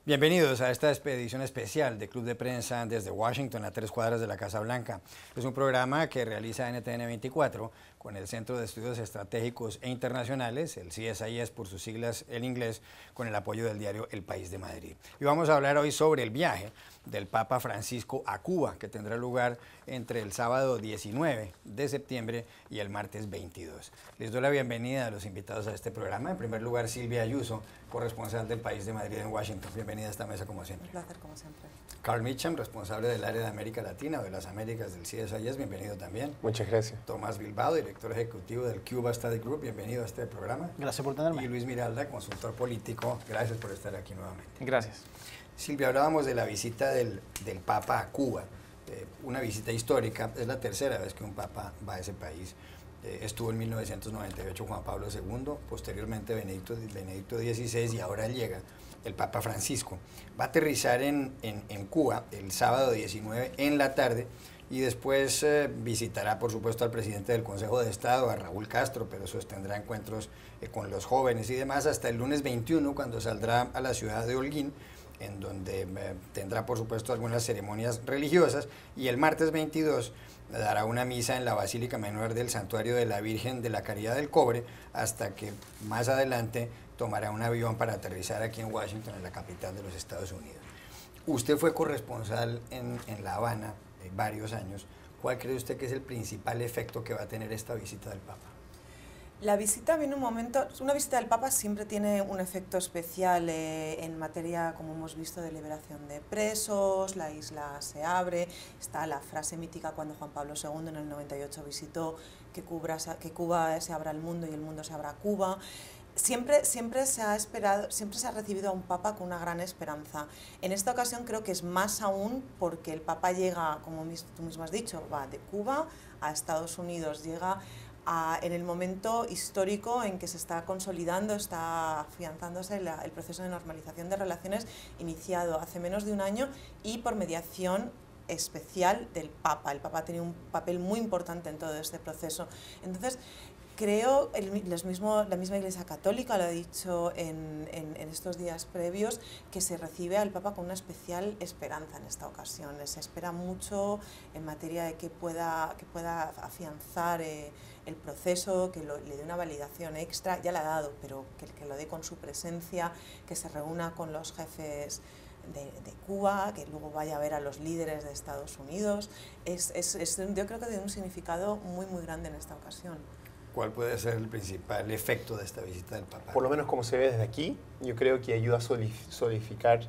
Bienvenidos a esta expedición especial de Club de Prensa desde Washington, a 3 cuadras de la Casa Blanca. Es un programa que realiza NTN 24 con el Centro de Estudios Estratégicos e Internacionales, el CSIS por sus siglas en inglés, con el apoyo del diario El País de Madrid. Y vamos a hablar hoy sobre el viaje del Papa Francisco a Cuba, que tendrá lugar entre el sábado 19 de septiembre y el martes 22. Les doy la bienvenida a los invitados a este programa. En primer lugar, Silvia Ayuso, corresponsal del País de Madrid en Washington. Bienvenida a esta mesa como siempre. Un placer como siempre. Carl Mitcham, responsable del área de América Latina o de las Américas del CSIS, bienvenido también. Muchas gracias. Tomás Bilbao, director ejecutivo del Cuba Study Group, bienvenido a este programa. Gracias por tenerme. Y Luis Miralda, consultor político, gracias por estar aquí nuevamente. Gracias. Silvia, hablábamos de la visita del Papa a Cuba, una visita histórica, es la tercera vez que un Papa va a ese país. Estuvo en 1998 Juan Pablo II, posteriormente Benedicto XVI y ahora llega el Papa Francisco. Va a aterrizar en Cuba el sábado 19 en la tarde y después visitará, por supuesto, al presidente del Consejo de Estado, a Raúl Castro, pero sostendrá encuentros con los jóvenes y demás hasta el lunes 21, cuando saldrá a la ciudad de Holguín, en donde tendrá, por supuesto, algunas ceremonias religiosas, y el martes 22 dará una misa en la Basílica Menor del Santuario de la Virgen de la Caridad del Cobre, hasta que más adelante tomará un avión para aterrizar aquí en Washington, en la capital de los Estados Unidos. Usted fue corresponsal en La Habana varios años. ¿Cuál cree usted que es el principal efecto que va a tener esta visita del Papa? La visita viene un momento, una visita del Papa siempre tiene un efecto especial en materia, como hemos visto, de liberación de presos, la isla se abre, está la frase mítica cuando Juan Pablo II en el 98 visitó que Cuba se abra al mundo y el mundo se abra a Cuba. Siempre se ha esperado, siempre se ha recibido a un Papa con una gran esperanza. En esta ocasión creo que es más aún porque el Papa llega, como tú mismo has dicho, va de Cuba a Estados Unidos, llega en el momento histórico en que se está consolidando, está afianzándose el proceso de normalización de relaciones iniciado hace menos de un año y por mediación especial del Papa. El Papa ha tenido un papel muy importante en todo este proceso. Entonces, creo, la misma Iglesia Católica lo ha dicho en estos días previos, que se recibe al Papa con una especial esperanza en esta ocasión. Se espera mucho en materia de que pueda afianzar el proceso, que le dé una validación extra, ya la ha dado, pero que lo dé con su presencia, que se reúna con los jefes de Cuba, que luego vaya a ver a los líderes de Estados Unidos. Yo creo que tiene un significado muy, muy grande en esta ocasión. ¿Cuál puede ser el principal efecto de esta visita del Papa? Por lo menos como se ve desde aquí, yo creo que ayuda a solidificar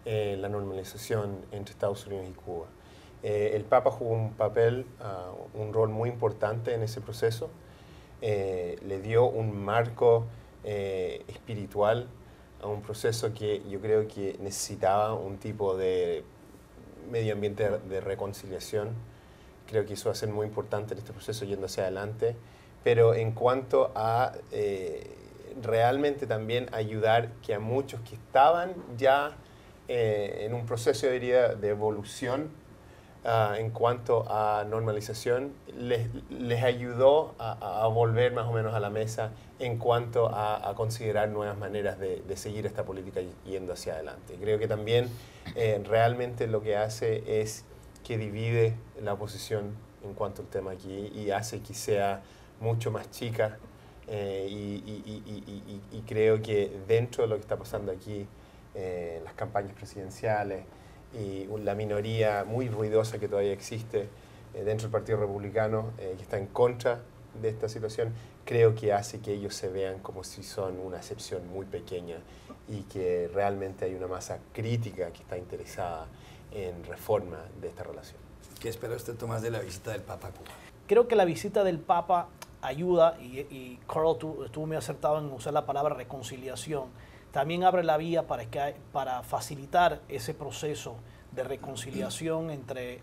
la normalización entre Estados Unidos y Cuba. El Papa jugó un rol muy importante en ese proceso. Le dio un marco espiritual a un proceso que yo creo que necesitaba un tipo de medio ambiente de reconciliación. Creo que eso va a ser muy importante en este proceso yendo hacia adelante. Pero en cuanto a realmente también ayudar que a muchos que estaban ya en un proceso, yo diría, de evolución en cuanto a normalización, les ayudó a volver más o menos a la mesa en cuanto a considerar nuevas maneras de seguir esta política yendo hacia adelante. Creo que también realmente lo que hace es que divide la oposición en cuanto al tema aquí y hace que sea mucho más chica y creo que dentro de lo que está pasando aquí, las campañas presidenciales y la minoría muy ruidosa que todavía existe dentro del Partido Republicano que está en contra de esta situación, creo que hace que ellos se vean como si son una excepción muy pequeña y que realmente hay una masa crítica que está interesada en reforma de esta relación. ¿Qué espera usted, Tomás, de la visita del Papa a Cuba? Creo que la visita del Papa ayuda, y Carl estuvo muy acertado en usar la palabra reconciliación, también abre la vía para facilitar ese proceso de reconciliación entre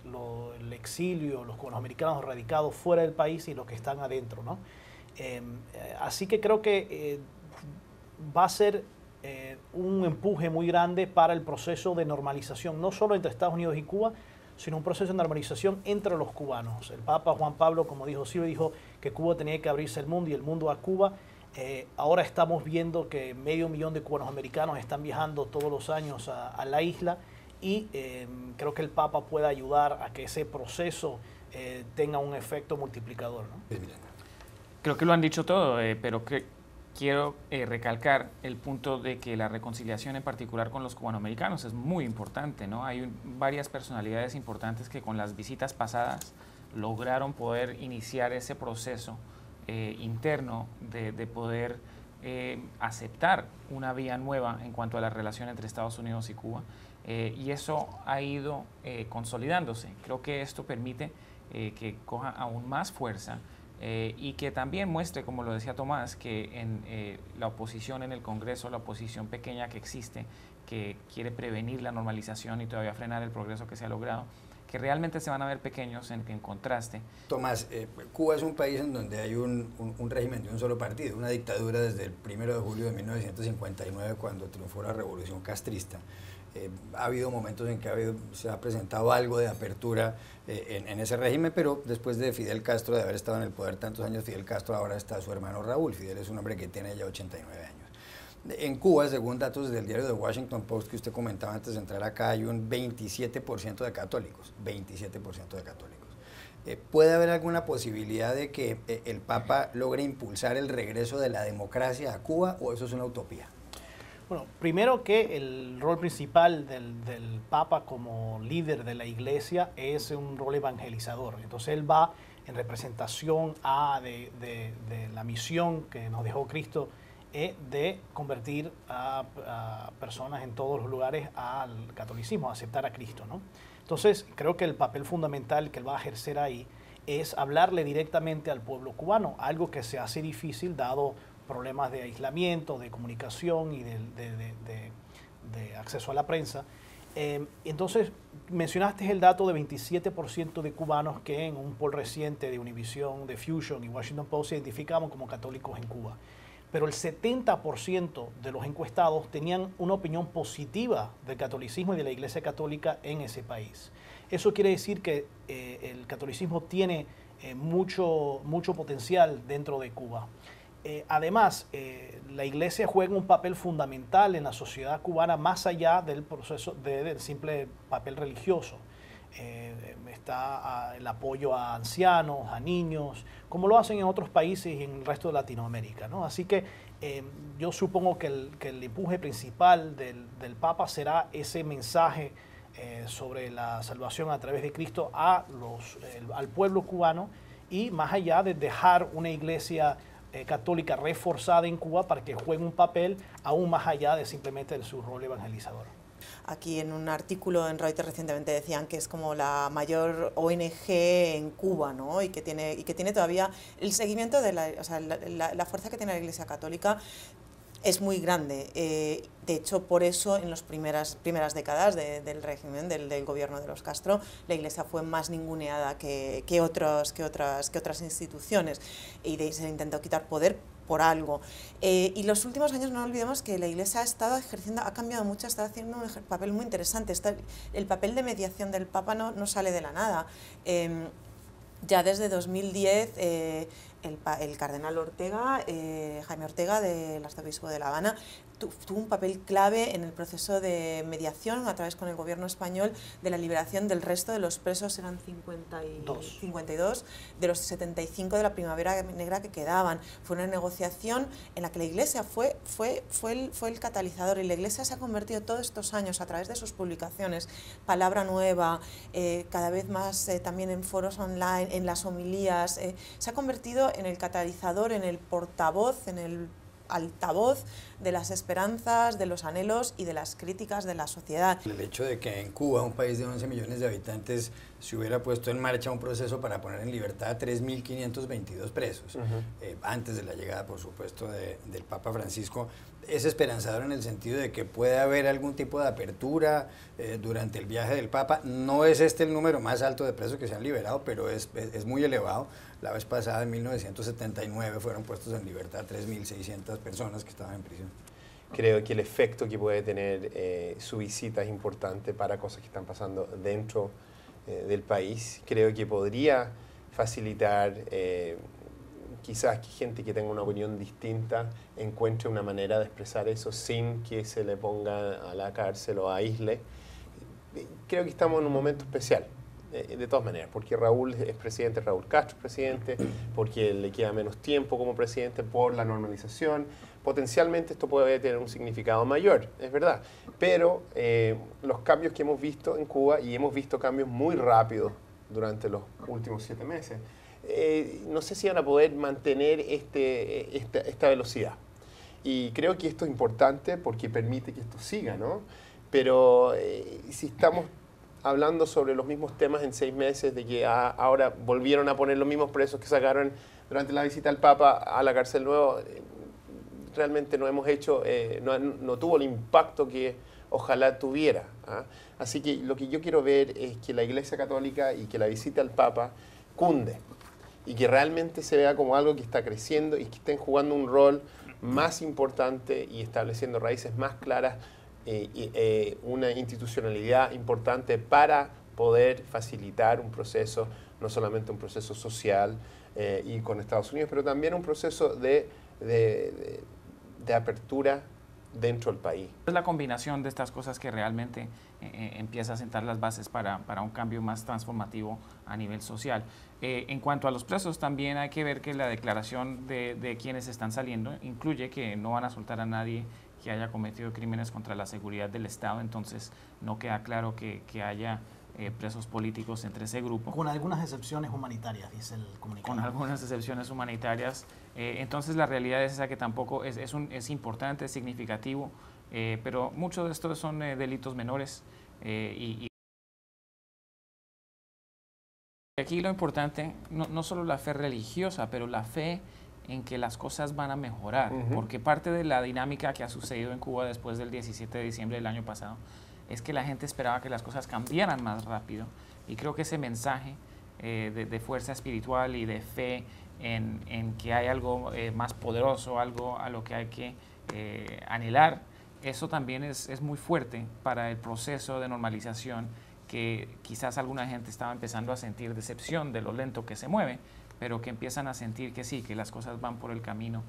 el exilio, los americanos radicados fuera del país y los que están adentro, ¿no? Así que creo que va a ser un empuje muy grande para el proceso de normalización, no solo entre Estados Unidos y Cuba, sino un proceso de normalización entre los cubanos. El Papa Juan Pablo, como dijo Silvia, dijo que Cuba tenía que abrirse al mundo y el mundo a Cuba. Ahora estamos viendo que 500.000 de cubanos americanos están viajando todos los años a la isla y creo que el Papa puede ayudar a que ese proceso tenga un efecto multiplicador, ¿no? Creo que lo han dicho todo, pero quiero recalcar el punto de que la reconciliación en particular con los cubanoamericanos es muy importante, ¿no? Hay varias personalidades importantes que con las visitas pasadas lograron poder iniciar ese proceso interno de poder aceptar una vía nueva en cuanto a la relación entre Estados Unidos y Cuba, y eso ha ido consolidándose. Creo que esto permite que coja aún más fuerza y que también muestre, como lo decía Tomás, que en la oposición en el Congreso, la oposición pequeña que existe, que quiere prevenir la normalización y todavía frenar el progreso que se ha logrado, que realmente se van a ver pequeños en contraste. Tomás, Cuba es un país en donde hay un régimen de un solo partido, una dictadura desde el 1 de julio de 1959, cuando triunfó la revolución castrista. Ha habido momentos en que se ha presentado algo de apertura en ese régimen, pero después de Fidel Castro, de haber estado en el poder tantos años, Fidel Castro, ahora está su hermano Raúl. Fidel es un hombre que tiene ya 89 años. En Cuba, según datos del diario The Washington Post que usted comentaba antes de entrar acá, hay un 27% de católicos, 27% de católicos. ¿Puede haber alguna posibilidad de que el Papa logre impulsar el regreso de la democracia a Cuba, o eso es una utopía? Bueno, primero que el rol principal del Papa como líder de la Iglesia es un rol evangelizador. Entonces él va en representación de la misión que nos dejó Cristo, de convertir a personas en todos los lugares al catolicismo, a aceptar a Cristo, ¿no? Entonces creo que el papel fundamental que él va a ejercer ahí es hablarle directamente al pueblo cubano, algo que se hace difícil dado problemas de aislamiento, de comunicación y de acceso a la prensa. Entonces, mencionaste el dato de 27% de cubanos que en un poll reciente de Univision, de Fusion y Washington Post se identificaban como católicos en Cuba. Pero el 70% de los encuestados tenían una opinión positiva del catolicismo y de la Iglesia Católica en ese país. Eso quiere decir que el catolicismo tiene mucho potencial dentro de Cuba. Además, la Iglesia juega un papel fundamental en la sociedad cubana más allá del proceso del simple papel religioso. Está el apoyo a ancianos, a niños, como lo hacen en otros países y en el resto de Latinoamérica, ¿no? Así que yo supongo que el empuje principal del Papa será ese mensaje sobre la salvación a través de Cristo al pueblo cubano, y más allá de dejar una iglesia católica reforzada en Cuba para que juegue un papel aún más allá de simplemente su rol evangelizador. Aquí en un artículo en Reuters recientemente decían que es como la mayor ONG en Cuba, ¿no? y que tiene todavía el seguimiento de la fuerza que tiene la Iglesia Católica es muy grande. De hecho, por eso en las primeras décadas del régimen, del gobierno de los Castro, la Iglesia fue más ninguneada que otras instituciones, y se le intentó quitar poder por algo. Y los últimos años no olvidemos que la Iglesia ha cambiado mucho, está haciendo un papel muy interesante. El papel de mediación del Papa no sale de la nada. Ya desde 2010 el cardenal Ortega, Jaime Ortega, del arzobispo de La Habana, tuvo un papel clave en el proceso de mediación a través con el gobierno español de la liberación del resto de los presos. Eran 52 de los 75 de la Primavera Negra que quedaban. Fue una negociación en la que la Iglesia fue el catalizador, y la Iglesia se ha convertido todos estos años a través de sus publicaciones, Palabra Nueva, cada vez más también en foros online, en las homilías, se ha convertido en el catalizador, en el portavoz, en el altavoz de las esperanzas, de los anhelos y de las críticas de la sociedad. El hecho de que en Cuba, un país de 11 millones de habitantes, se hubiera puesto en marcha un proceso para poner en libertad a 3.522 presos, antes de la llegada, por supuesto, del Papa Francisco, es esperanzador en el sentido de que puede haber algún tipo de apertura durante el viaje del Papa. No es este el número más alto de presos que se han liberado, pero es muy elevado. La vez pasada, en 1979, fueron puestos en libertad 3.600 personas que estaban en prisión. Creo que el efecto que puede tener su visita es importante para cosas que están pasando dentro del país. Creo que podría facilitar quizás que gente que tenga una opinión distinta encuentre una manera de expresar eso sin que se le ponga a la cárcel o aísle. Creo que estamos en un momento especial, de todas maneras, porque Raúl es presidente, Raúl Castro es presidente, porque le queda menos tiempo como presidente por la normalización. Potencialmente esto puede tener un significado mayor, es verdad, pero los cambios que hemos visto en Cuba, y hemos visto cambios muy rápidos durante los últimos 7 meses, no sé si van a poder mantener esta velocidad. Y creo que esto es importante porque permite que esto siga, ¿no? Pero si estamos hablando sobre los mismos temas en 6 meses, de que ahora volvieron a poner los mismos presos que sacaron durante la visita al Papa a la cárcel nueva, realmente no hemos hecho, no tuvo el impacto que ojalá tuviera. ¿Ah? Así que lo que yo quiero ver es que la Iglesia Católica y que la visita al Papa cunde y que realmente se vea como algo que está creciendo y que estén jugando un rol más importante y estableciendo raíces más claras, una institucionalidad importante para poder facilitar un proceso, no solamente un proceso social y con Estados Unidos, pero también un proceso de apertura dentro del país. Es la combinación de estas cosas que realmente empieza a sentar las bases para un cambio más transformativo a nivel social. En cuanto a los presos, también hay que ver que la declaración de quienes están saliendo incluye que no van a soltar a nadie que haya cometido crímenes contra la seguridad del Estado, entonces no queda claro que haya presos políticos entre ese grupo. Con algunas excepciones humanitarias, dice el comunicado. Con algunas excepciones humanitarias. Entonces la realidad es esa, que tampoco es importante, es significativo, pero muchos de estos son delitos menores. Y aquí lo importante, no solo la fe religiosa, pero la fe en que las cosas van a mejorar, porque parte de la dinámica que ha sucedido en Cuba después del 17 de diciembre del año pasado es que la gente esperaba que las cosas cambiaran más rápido, y creo que ese mensaje de fuerza espiritual y de fe en que hay algo más poderoso, algo a lo que hay que anhelar, eso también es muy fuerte para el proceso de normalización, que quizás alguna gente estaba empezando a sentir decepción de lo lento que se mueve, pero que empiezan a sentir que sí, que las cosas van por el camino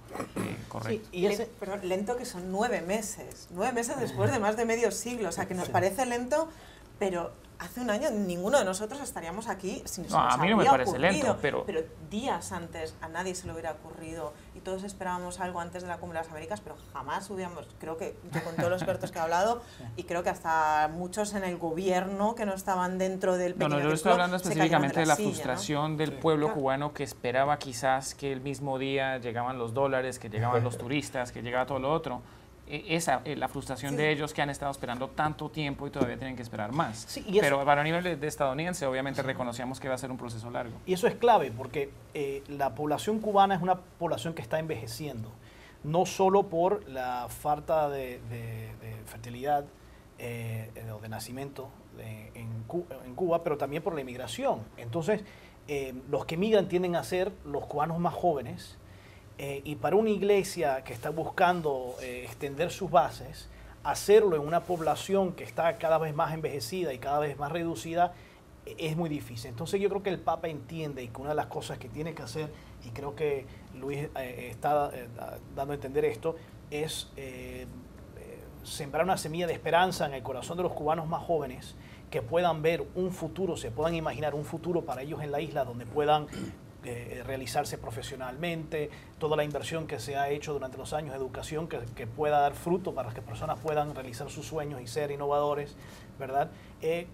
correcto. Sí, pero lento, que son 9 meses. 9 meses después de más de medio siglo. O sea, que nos parece lento, pero hace un año ninguno de nosotros estaríamos aquí sin No, a mí no me parece lento, pero días antes a nadie se le hubiera ocurrido, y todos esperábamos algo antes de la Cumbre de las Américas, pero jamás hubiéramos, creo que yo con todos los expertos que he hablado, y creo que hasta muchos en el gobierno que no estaban dentro del pequeño yo estoy hablando específicamente de la silla, frustración, ¿no?, del pueblo cubano, que esperaba quizás que el mismo día llegaban los dólares, que llegaban los turistas, que llegaba todo lo otro. La frustración de ellos, que han estado esperando tanto tiempo y todavía tienen que esperar más. Sí, pero para nivel de estadounidense, obviamente reconocíamos que va a ser un proceso largo. Y eso es clave, porque la población cubana es una población que está envejeciendo, no solo por la falta de fertilidad o de nacimiento en Cuba, pero también por la inmigración. Entonces, los que migran tienden a ser los cubanos más jóvenes. Y para una iglesia que está buscando extender sus bases, hacerlo en una población que está cada vez más envejecida y cada vez más reducida, es muy difícil. Entonces yo creo que el Papa entiende, y que una de las cosas que tiene que hacer, y creo que Luis está dando a entender esto, es sembrar una semilla de esperanza en el corazón de los cubanos más jóvenes, que puedan ver un futuro, se puedan imaginar un futuro para ellos en la isla, donde puedan realizarse profesionalmente, toda la inversión que se ha hecho durante los años de educación que pueda dar fruto para que personas puedan realizar sus sueños y ser innovadores, ¿verdad?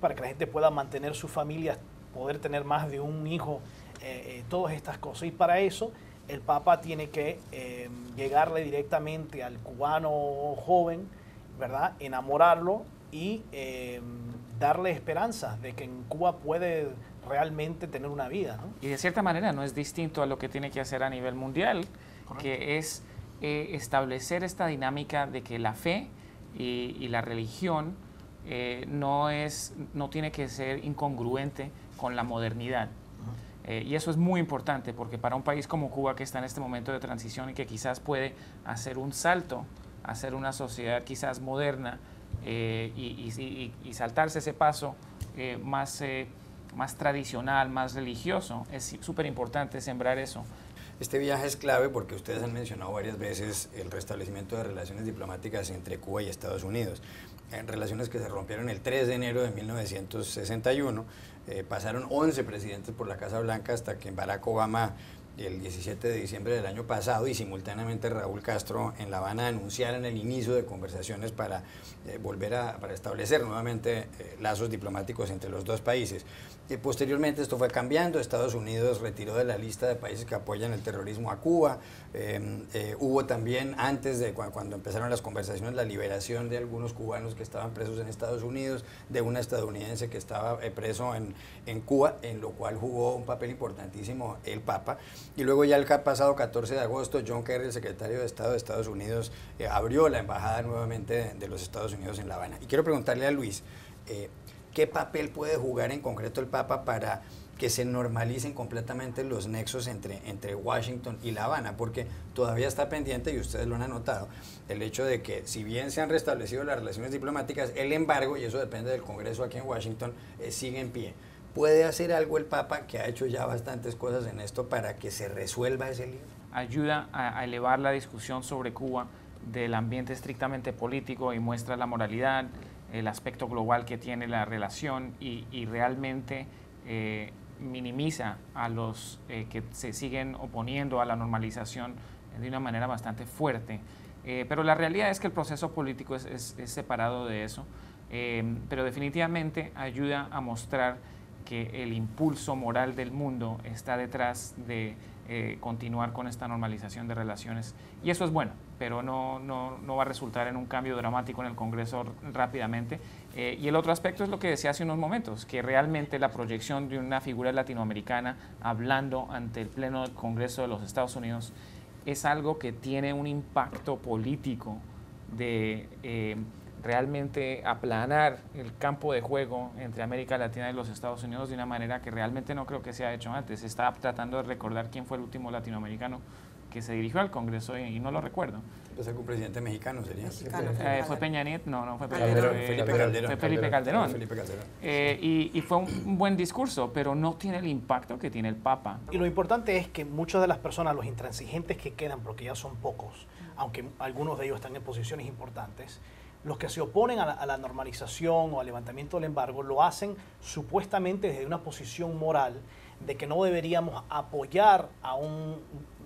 Para que la gente pueda mantener sus familias, poder tener más de un hijo, todas estas cosas. Y para eso el Papa tiene que llegarle directamente al cubano joven, ¿verdad? Enamorarlo y darle esperanzas de que en Cuba puede realmente tener una vida, ¿no? Y de cierta manera no es distinto a lo que tiene que hacer a nivel mundial, correcto, que es establecer esta dinámica de que la fe y la religión no tiene que ser incongruente con la modernidad. Y eso es muy importante, porque para un país como Cuba, que está en este momento de transición y que quizás puede hacer un salto, hacer una sociedad quizás moderna, y saltarse ese paso más tradicional, más religioso, es súper importante sembrar eso. Este viaje es clave porque ustedes han mencionado varias veces el restablecimiento de relaciones diplomáticas entre Cuba y Estados Unidos. En relaciones que se rompieron el 3 de enero de 1961, pasaron 11 presidentes por la Casa Blanca hasta que Barack Obama el 17 de diciembre del año pasado y simultáneamente Raúl Castro en La Habana anunciaron el inicio de conversaciones para para establecer nuevamente lazos diplomáticos entre los dos países. Posteriormente esto fue cambiando, Estados Unidos retiró de la lista de países que apoyan el terrorismo a Cuba, hubo también antes de cuando empezaron las conversaciones la liberación de algunos cubanos que estaban presos en Estados Unidos, de un estadounidense que estaba preso en Cuba, en lo cual jugó un papel importantísimo el Papa. Y luego ya el pasado 14 de agosto, John Kerry, el secretario de Estado de Estados Unidos, abrió la embajada nuevamente de los Estados Unidos en La Habana. Y quiero preguntarle a Luis, ¿qué papel puede jugar en concreto el Papa para que se normalicen completamente los nexos entre Washington y La Habana? Porque todavía está pendiente, y ustedes lo han anotado, el hecho de que si bien se han restablecido las relaciones diplomáticas, el embargo, y eso depende del Congreso aquí en Washington, sigue en pie. ¿Puede hacer algo el Papa, que ha hecho ya bastantes cosas en esto, para que se resuelva ese lío? Ayuda a elevar la discusión sobre Cuba del ambiente estrictamente político y muestra la moralidad, el aspecto global que tiene la relación y realmente minimiza a los que se siguen oponiendo a la normalización de una manera bastante fuerte. Pero la realidad es que el proceso político es separado de eso, pero definitivamente ayuda a mostrar que el impulso moral del mundo está detrás de continuar con esta normalización de relaciones, y eso es bueno, pero no va a resultar en un cambio dramático en el Congreso rápidamente. Y el otro aspecto es lo que decía hace unos momentos, que realmente la proyección de una figura latinoamericana hablando ante el Pleno del Congreso de los Estados Unidos es algo que tiene un impacto político de realmente aplanar el campo de juego entre América Latina y los Estados Unidos de una manera que realmente no creo que se haya hecho antes. Se está tratando de recordar quién fue el último latinoamericano que se dirigió al Congreso y no lo recuerdo. Pues algún presidente mexicano sería. ¿Fue Peña Nieto? No fue Peña Calderón, Nieto. Fue Felipe Calderón. Felipe Calderón. Y fue un buen discurso, pero no tiene el impacto que tiene el Papa. Y lo importante es que muchas de las personas, los intransigentes que quedan, porque ya son pocos, aunque algunos de ellos están en posiciones importantes, los que se oponen a la normalización o al levantamiento del embargo lo hacen supuestamente desde una posición moral de que no deberíamos apoyar a un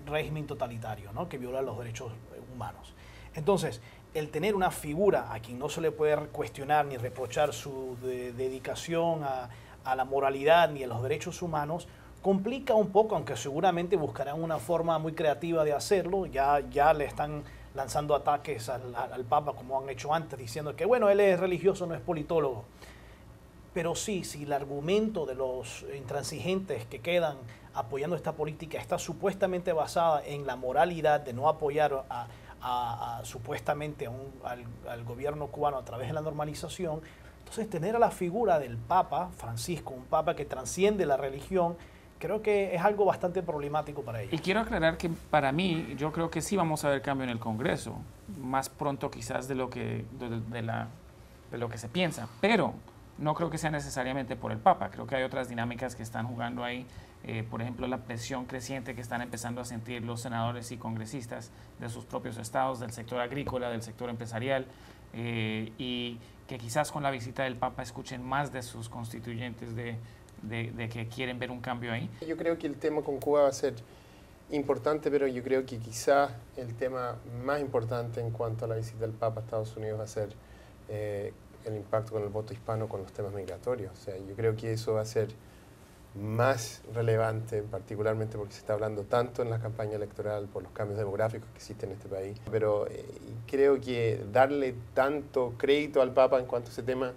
régimen totalitario, ¿no?, que viola los derechos humanos. Entonces, el tener una figura a quien no se le puede cuestionar ni reprochar su dedicación a la moralidad ni a los derechos humanos complica un poco, aunque seguramente buscarán una forma muy creativa de hacerlo. Ya le están lanzando ataques al Papa, como han hecho antes, diciendo que, bueno, él es religioso, no es politólogo. Pero sí, si el argumento de los intransigentes que quedan apoyando esta política está supuestamente basada en la moralidad de no apoyar supuestamente al gobierno cubano a través de la normalización, entonces tener a la figura del Papa Francisco, un Papa que transciende la religión, creo que es algo bastante problemático para ellos. Y quiero aclarar que para mí, yo creo que sí vamos a ver cambio en el Congreso, más pronto quizás de lo que se piensa, pero no creo que sea necesariamente por el Papa. Creo que hay otras dinámicas que están jugando ahí, por ejemplo, la presión creciente que están empezando a sentir los senadores y congresistas de sus propios estados, del sector agrícola, del sector empresarial, y que quizás con la visita del Papa escuchen más de sus constituyentes de que quieren ver un cambio ahí. Yo creo que el tema con Cuba va a ser importante, pero yo creo que quizás el tema más importante en cuanto a la visita del Papa a Estados Unidos va a ser el impacto con el voto hispano con los temas migratorios. O sea, yo creo que eso va a ser más relevante, particularmente porque se está hablando tanto en la campaña electoral por los cambios demográficos que existen en este país. Pero creo que darle tanto crédito al Papa en cuanto a ese tema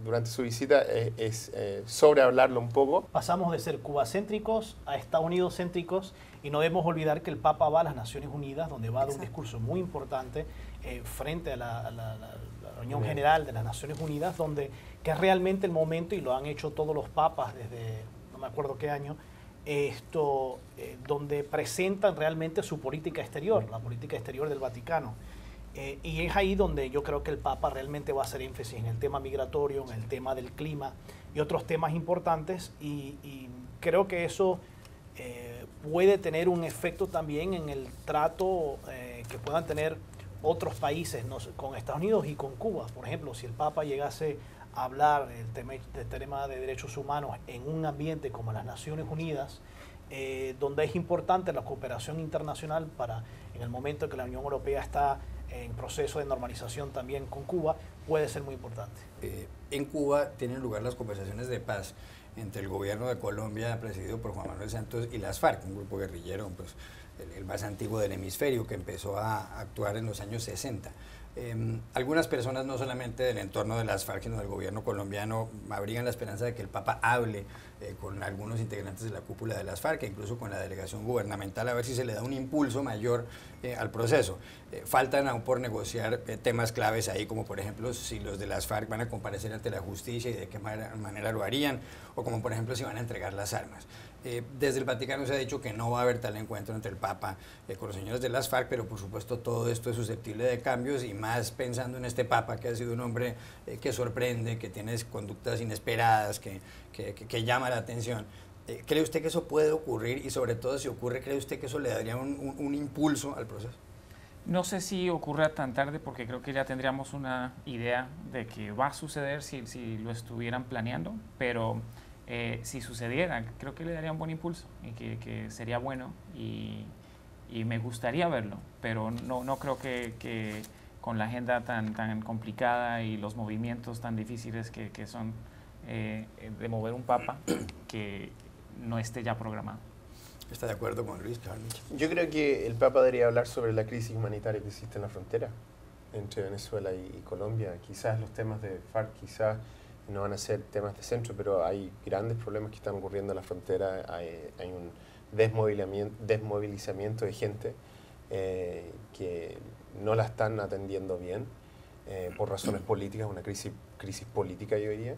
durante su visita es sobrehablarlo un poco. Pasamos de ser cubacéntricos a Estados Unidos céntricos y no debemos olvidar que el Papa va a las Naciones Unidas, donde va a dar un discurso muy importante frente a la reunión general de las Naciones Unidas, que es realmente el momento, y lo han hecho todos los papas desde no me acuerdo qué año, donde presentan realmente su política exterior, la política exterior del Vaticano. Y es ahí donde yo creo que el Papa realmente va a hacer énfasis en el tema migratorio, en el tema del clima y otros temas importantes, y creo que eso puede tener un efecto también en el trato que puedan tener otros países con Estados Unidos y con Cuba. Por ejemplo, si el Papa llegase a hablar del tema de derechos humanos en un ambiente como las Naciones Unidas, donde es importante la cooperación internacional para, en el momento que la Unión Europea está en proceso de normalización también con Cuba, puede ser muy importante. En Cuba tienen lugar las conversaciones de paz entre el gobierno de Colombia, presidido por Juan Manuel Santos, y las FARC, un grupo guerrillero, pues, el más antiguo del hemisferio, que empezó a actuar en los años 60. Algunas personas, no solamente del entorno de las FARC, sino del gobierno colombiano, abrigan la esperanza de que el Papa hable con algunos integrantes de la cúpula de las FARC, e incluso con la delegación gubernamental, a ver si se le da un impulso mayor al proceso. Faltan aún por negociar temas claves ahí, como por ejemplo si los de las FARC van a comparecer ante la justicia y de qué manera lo harían, o como por ejemplo si van a entregar las armas. Desde el Vaticano se ha dicho que no va a haber tal encuentro entre el Papa con los señores de las FARC, pero por supuesto todo esto es susceptible de cambios, y más pensando en este Papa, que ha sido un hombre que sorprende, que tiene conductas inesperadas, que llama la atención. ¿Cree usted que eso puede ocurrir? Y sobre todo, si ocurre, ¿cree usted que eso le daría un impulso al proceso? No sé si ocurra tan tarde, porque creo que ya tendríamos una idea de que va a suceder si lo estuvieran planeando, pero si sucediera, creo que le daría un buen impulso y que sería bueno, y me gustaría verlo, pero no creo que con la agenda tan complicada y los movimientos tan difíciles que son de mover un Papa, que no esté ya programado. ¿Está de acuerdo con Luis? Yo creo que el Papa debería hablar sobre la crisis humanitaria que existe en la frontera entre Venezuela y Colombia. Quizás los temas de FARC no van a ser temas de centro, pero hay grandes problemas que están ocurriendo en la frontera. Hay un desmovilizamiento de gente que no la están atendiendo bien por razones políticas, una crisis política, yo diría,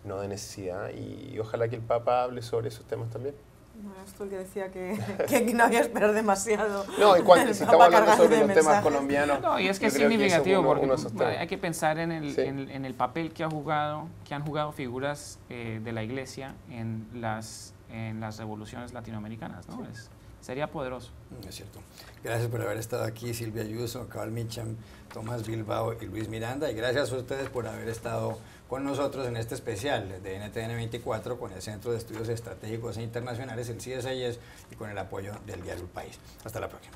no de necesidad, y ojalá que el Papa hable sobre esos temas también. Bueno, esto el que decía que no había que esperar demasiado. No, y si estamos hablando sobre los temas colombianos. No, y es que es significativo, porque hay que pensar en el papel que han jugado figuras de la Iglesia en las revoluciones latinoamericanas, ¿no? Sí. Sería poderoso. Es cierto. Gracias por haber estado aquí, Silvia Ayuso, Carl Mitcham, Tomás Bilbao y Luis Miranda, y gracias a ustedes por haber estado con nosotros en este especial de NTN 24 con el Centro de Estudios Estratégicos e Internacionales, el CSIS, y con el apoyo del diario El País. Hasta la próxima.